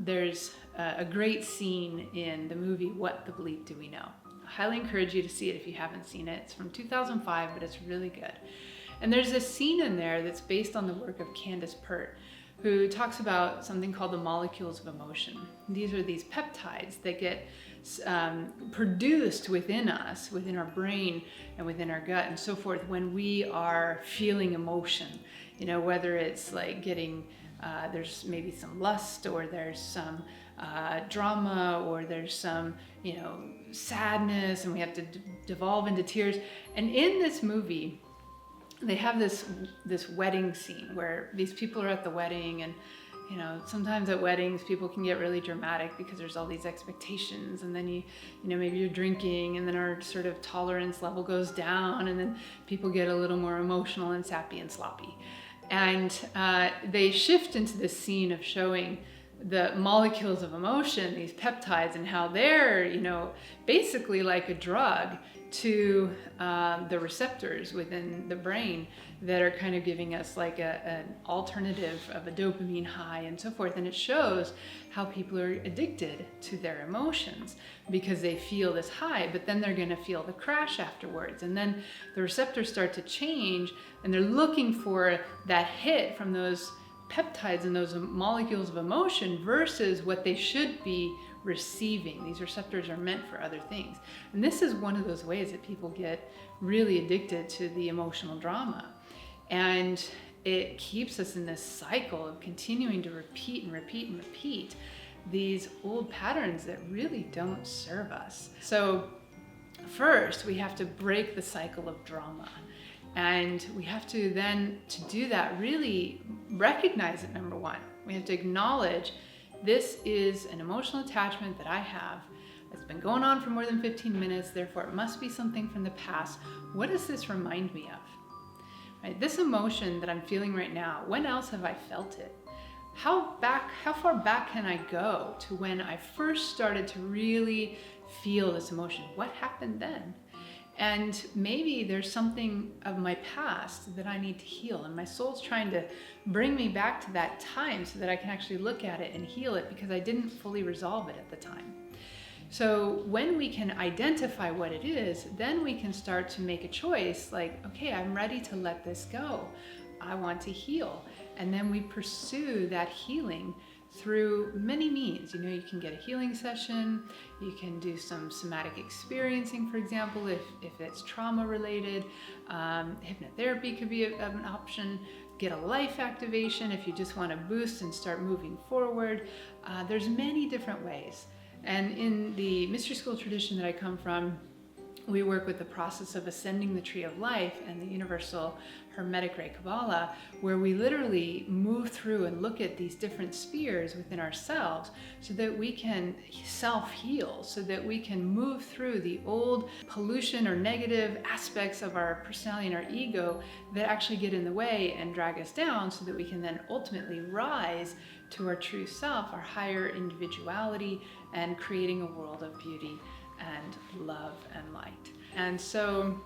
there's a great scene in the movie What the Bleep Do We Know? I highly encourage you to see it if you haven't seen it. It's from 2005, but it's really good. And there's this scene in there that's based on the work of Candace Pert, who talks about something called the molecules of emotion. These are these peptides that get produced within us, within our brain and within our gut and so forth, when we are feeling emotion. You know, whether it's like getting, there's maybe some lust, or there's some drama, or there's some, you know, sadness, and we have to devolve into tears. And in this movie, they have this wedding scene where these people are at the wedding, and you know, sometimes at weddings people can get really dramatic because there's all these expectations, and then you know, maybe you're drinking, and then our sort of tolerance level goes down, and then people get a little more emotional and sappy and sloppy. And they shift into this scene of showing the molecules of emotion, these peptides, and how they're, you know, basically like a drug to the receptors within the brain that are kind of giving us like an alternative of a dopamine high and so forth. And it shows how people are addicted to their emotions because they feel this high, but then they're going to feel the crash afterwards. And then the receptors start to change, and they're looking for that hit from those peptides and those molecules of emotion versus what they should be receiving. These receptors are meant for other things. And this is one of those ways that people get really addicted to the emotional drama. And it keeps us in this cycle of continuing to repeat and repeat and repeat these old patterns that really don't serve us. So first, we have to break the cycle of drama. And we have to then, to do that, really recognize it, number one. We have to acknowledge this is an emotional attachment that I have that's been going on for more than 15 minutes, therefore it must be something from the past. What does this remind me of? Right? This emotion that I'm feeling right now, when else have I felt it? How far back can I go to when I first started to really feel this emotion? What happened then? And maybe there's something of my past that I need to heal, and my soul's trying to bring me back to that time so that I can actually look at it and heal it because I didn't fully resolve it at the time. So when we can identify what it is, then we can start to make a choice like, okay, I'm ready to let this go. I want to heal. And then we pursue that healing through many means. You know, you can get a healing session, you can do some somatic experiencing, for example, if it's trauma related. Hypnotherapy could be an option. Get a life activation if you just want to boost and start moving forward. There's many different ways. And in the mystery school tradition that I come from, we work with the process of ascending the tree of life and the universal Hermetic Ray Kabbalah, where we literally move through and look at these different spheres within ourselves so that we can self-heal, so that we can move through the old pollution or negative aspects of our personality and our ego that actually get in the way and drag us down, so that we can then ultimately rise to our true self, our higher individuality, and creating a world of beauty and love and light. And so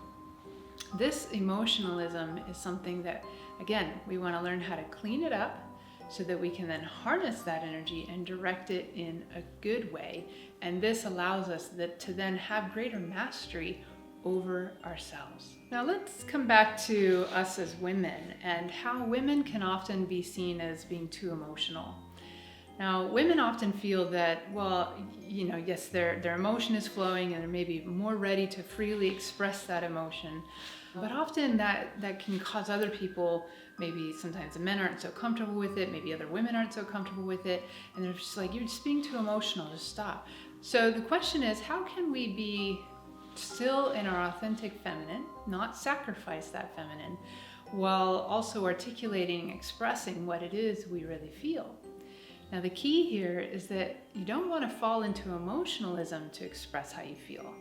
this emotionalism is something that, again, we want to learn how to clean it up so that we can then harness that energy and direct it in a good way. And this allows us to then have greater mastery over ourselves. Now let's come back to us as women and how women can often be seen as being too emotional. Now, women often feel that, well, you know, yes, their emotion is flowing and they're maybe more ready to freely express that emotion, but often that can cause other people, maybe sometimes the men aren't so comfortable with it, maybe other women aren't so comfortable with it, and they're just like, you're just being too emotional, just stop. So the question is, how can we be still in our authentic feminine, not sacrifice that feminine, while also articulating, expressing what it is we really feel? Now the key here is that you don't want to fall into emotionalism to express how you feel.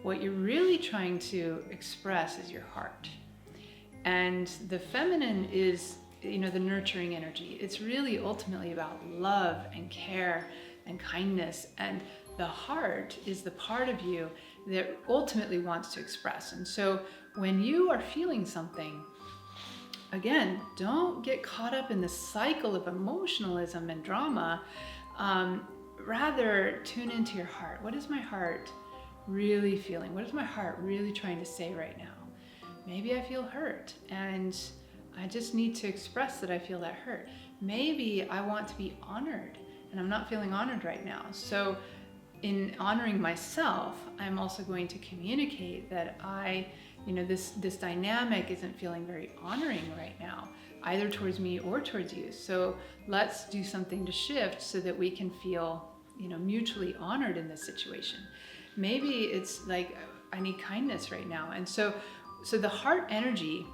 What you're really trying to express is your heart. And the feminine is, you know, the nurturing energy. It's really ultimately about love and care and kindness. And the heart is the part of you that ultimately wants to express. And so when you are feeling something, again, don't get caught up in the cycle of emotionalism and drama Rather tune into your heart. What is my heart really feeling? What is my heart really trying to say right now? Maybe I feel hurt and I just need to express that I feel that hurt. Maybe I want to be honored and I'm not feeling honored right now. So in honoring myself, I'm also going to communicate that this dynamic isn't feeling very honoring right now, either towards me or towards you. So let's do something to shift so that we can feel, mutually honored in this situation. Maybe it's like, I need kindness right now. And so the heart energy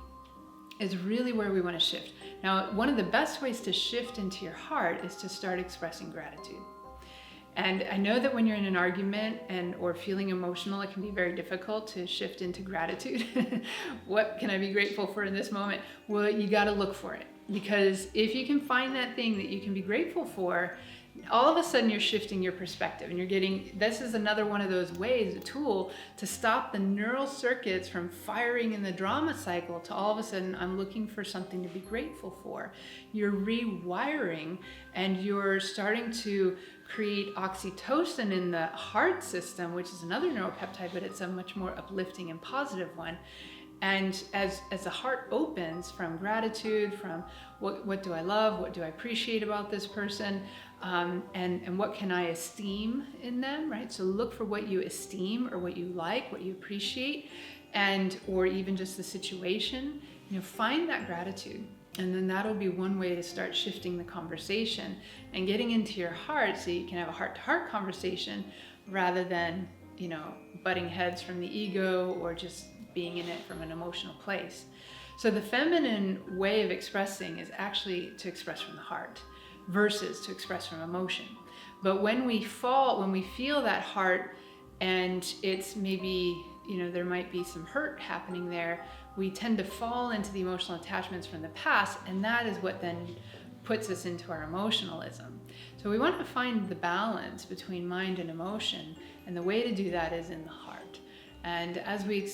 is really where we want to shift. Now, one of the best ways to shift into your heart is to start expressing gratitude. And I know that when you're in an argument or feeling emotional, it can be very difficult to shift into gratitude. What can I be grateful for in this moment? Well, you got to look for it, because if you can find that thing that you can be grateful for, all of a sudden you're shifting your perspective and this is another one of those ways, a tool to stop the neural circuits from firing in the drama cycle to all of a sudden, I'm looking for something to be grateful for. You're rewiring and you're starting to create oxytocin in the heart system, which is another neuropeptide, but it's a much more uplifting and positive one. And as the heart opens from gratitude, from what do I love, what do I appreciate about this person, and what can I esteem in them, right? So look for what you esteem or what you like, what you appreciate, or even just the situation. Find that gratitude. And then that'll be one way to start shifting the conversation and getting into your heart so you can have a heart-to-heart conversation rather than, butting heads from the ego or just being in it from an emotional place. So the feminine way of expressing is actually to express from the heart versus to express from emotion. But when we feel that heart and it's maybe, there might be some hurt happening there, we tend to fall into the emotional attachments from the past, and that is what then puts us into our emotionalism. So we want to find the balance between mind and emotion, and the way to do that is in the heart. And as we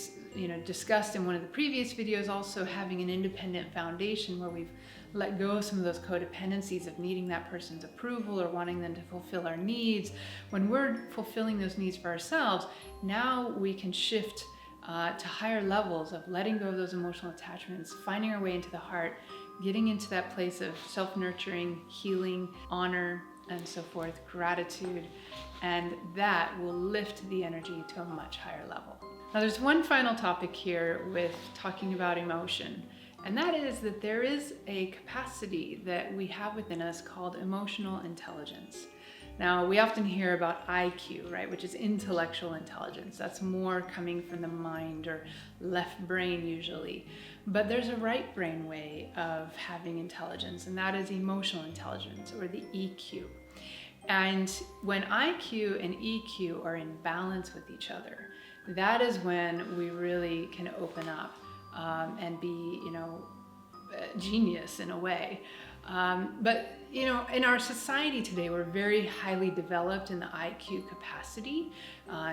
discussed in one of the previous videos, also having an independent foundation where we've let go of some of those codependencies of needing that person's approval or wanting them to fulfill our needs. When we're fulfilling those needs for ourselves, now we can shift to higher levels of letting go of those emotional attachments, finding our way into the heart, getting into that place of self-nurturing, healing, honor, and so forth, gratitude, and that will lift the energy to a much higher level. Now, there's one final topic here with talking about emotion, and that is that there is a capacity that we have within us called emotional intelligence. Now, we often hear about IQ, right, which is intellectual intelligence. That's more coming from the mind or left brain usually. But there's a right brain way of having intelligence, and that is emotional intelligence, or the EQ. And when IQ and EQ are in balance with each other, that is when we really can open up and be, genius in a way. But in our society today, we're very highly developed in the IQ capacity,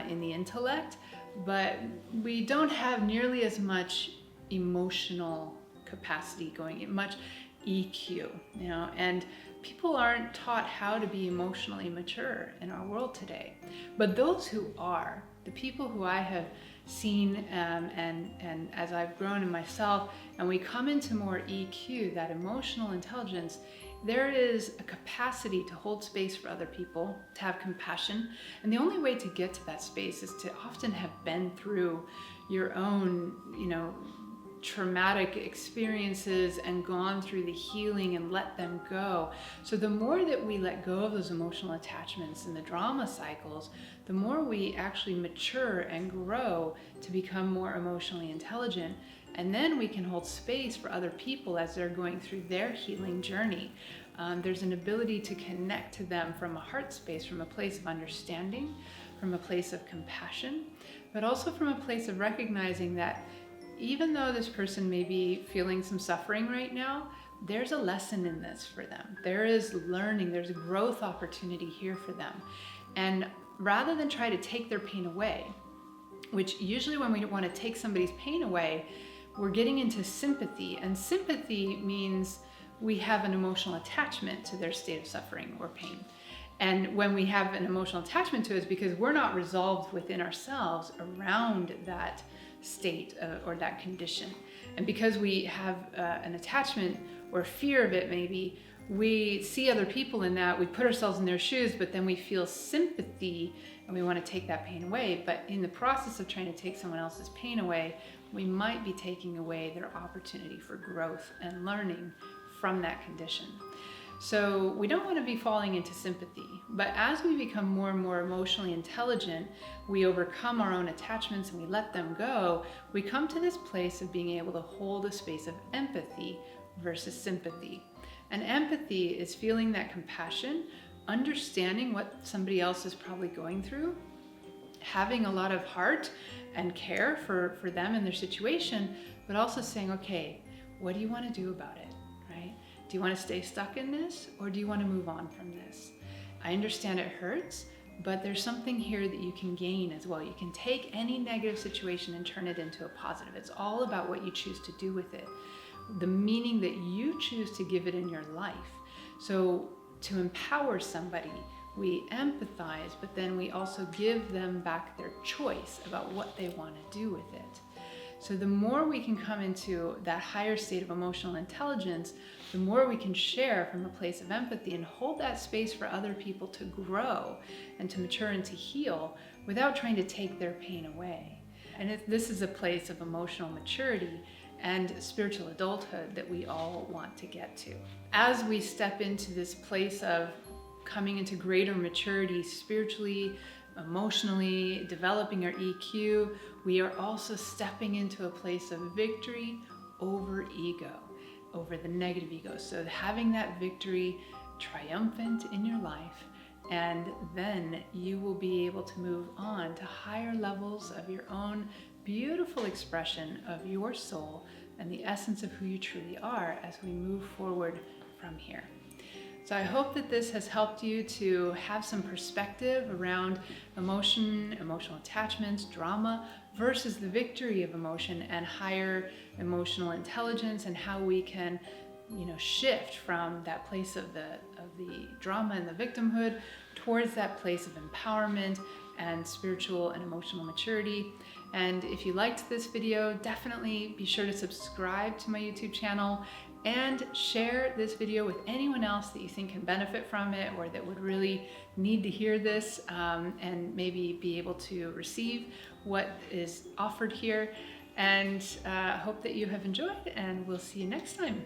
in the intellect, but we don't have nearly as much emotional capacity going, much EQ, and people aren't taught how to be emotionally mature in our world today. But those who are, the people who I have seen and as I've grown in myself, and we come into more EQ, that emotional intelligence, there is a capacity to hold space for other people, to have compassion. And the only way to get to that space is to often have been through your own, traumatic experiences and gone through the healing and let them go. So the more that we let go of those emotional attachments and the drama cycles, the more we actually mature and grow to become more emotionally intelligent. And then we can hold space for other people as they're going through their healing journey. There's an ability to connect to them from a heart space, from a place of understanding, from a place of compassion, but also from a place of recognizing that even though this person may be feeling some suffering right now, there's a lesson in this for them. There is learning, there's a growth opportunity here for them. And rather than try to take their pain away, which usually when we want to take somebody's pain away, we're getting into sympathy. And sympathy means we have an emotional attachment to their state of suffering or pain. And when we have an emotional attachment to it, it's because we're not resolved within ourselves around that state or that condition. And because we have an attachment or fear of it, maybe we see other people in that, we put ourselves in their shoes, but then we feel sympathy and we want to take that pain away. But in the process of trying to take someone else's pain away, we might be taking away their opportunity for growth and learning from that condition. So we don't want to be falling into sympathy, but as we become more and more emotionally intelligent, we overcome our own attachments and we let them go, we come to this place of being able to hold a space of empathy versus sympathy. And empathy is feeling that compassion, understanding what somebody else is probably going through, having a lot of heart and care for them and their situation, but also saying, okay, what do you want to do about it? Do you want to stay stuck in this, or do you want to move on from this? I understand it hurts, but there's something here that you can gain as well. You can take any negative situation and turn it into a positive. It's all about what you choose to do with it, the meaning that you choose to give it in your life. So to empower somebody, we empathize, but then we also give them back their choice about what they want to do with it. So the more we can come into that higher state of emotional intelligence, the more we can share from a place of empathy and hold that space for other people to grow and to mature and to heal without trying to take their pain away. And this is a place of emotional maturity and spiritual adulthood that we all want to get to. As we step into this place of coming into greater maturity spiritually, emotionally, developing our EQ, we are also stepping into a place of victory over ego, over the negative ego. So having that victory triumphant in your life, and then you will be able to move on to higher levels of your own beautiful expression of your soul and the essence of who you truly are as we move forward from here. So I hope that this has helped you to have some perspective around emotion, emotional attachments, drama, versus the victory of emotion and higher emotional intelligence, and how we can, shift from that place of the drama and the victimhood towards that place of empowerment and spiritual and emotional maturity. And if you liked this video, definitely be sure to subscribe to my YouTube channel and share this video with anyone else that you think can benefit from it, or that would really need to hear this and maybe be able to receive what is offered here. And hope that you have enjoyed, and we'll see you next time.